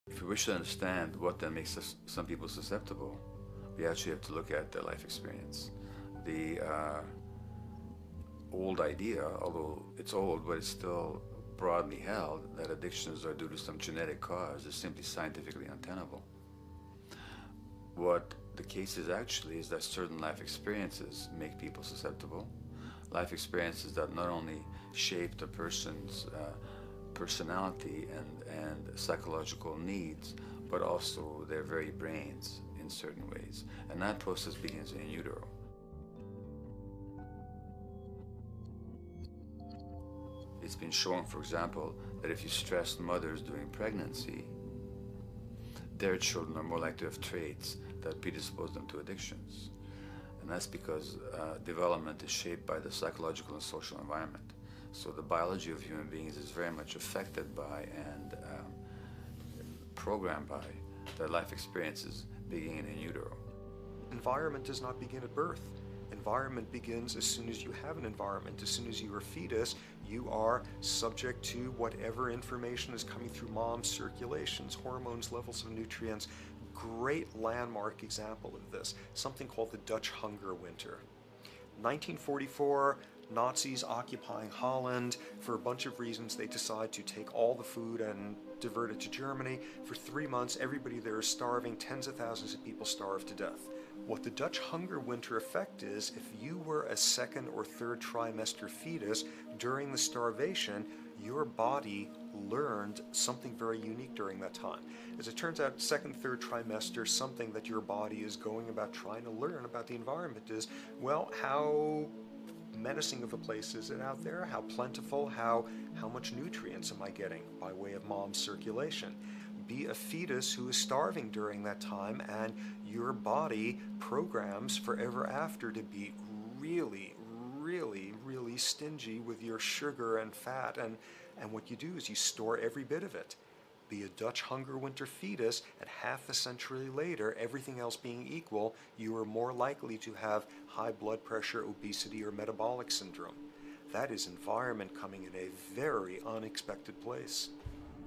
If we wish to understand what then makes some people susceptible, we actually have to look at their life experience. The old idea, although it's old, but it's still broadly held, that addictions are due to some genetic cause is simply scientifically untenable. What the case is actually is that certain life experiences make people susceptible. Life experiences that not only shape the person's personality and psychological needs, but also their very brains in certain ways. And that process begins in utero. It's been shown, for example, that if you stress mothers during pregnancy, their children are more likely to have traits that predispose them to addictions. And that's because development is shaped by the psychological and social environment. So the biology of human beings is very much affected by and programmed by their life experiences beginning in utero. Environment does not begin at birth. Environment begins as soon as you have an environment. As soon as you are a fetus, you are subject to whatever information is coming through mom's circulations, hormones, levels of nutrients. Great landmark example of this, something called the Dutch hunger winter. 1944, Nazis occupying Holland. For a bunch of reasons, they decide to take all the food and divert it to Germany. For 3 months, everybody there is starving. Tens of thousands of people starve to death. What the Dutch hunger winter effect is, if you were a second or third trimester fetus during the starvation, your body learned something very unique during that time. As it turns out, second, third trimester, something that your body is going about trying to learn about the environment is, well, how menacing of a place is it out there? How plentiful? How much nutrients am I getting by way of mom's circulation? Be a fetus who is starving during that time, and your body programs forever after to be really, really, really stingy with your sugar and fat, and what you do is you store every bit of it. Be a Dutch hunger winter fetus, and half a century later, everything else being equal, you are more likely to have high blood pressure, obesity, or metabolic syndrome. That is environment coming in a very unexpected place.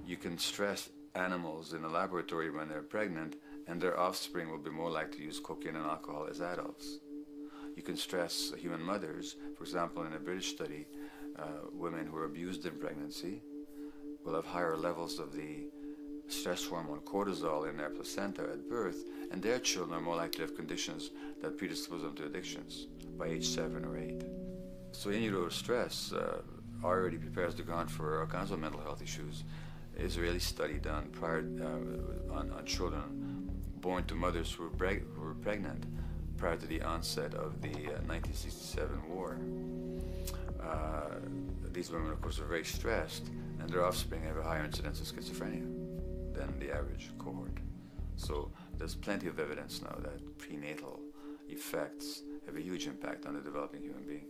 You can stress animals in a laboratory when they're pregnant, and their offspring will be more likely to use cocaine and alcohol as adults. You can stress human mothers. For example, in a British study, women who are abused in pregnancy will have higher levels of the stress hormone cortisol in their placenta at birth, and their children are more likely to have conditions that predispose them to addictions by age 7 or 8. So in utero stress already prepares the ground for all kinds of mental health issues. Israeli study done prior on children born to mothers who were pregnant prior to the onset of the 1967 war. These women, of course, are very stressed, and their offspring have a higher incidence of schizophrenia than the average cohort. So there's plenty of evidence now that prenatal effects have a huge impact on the developing human being.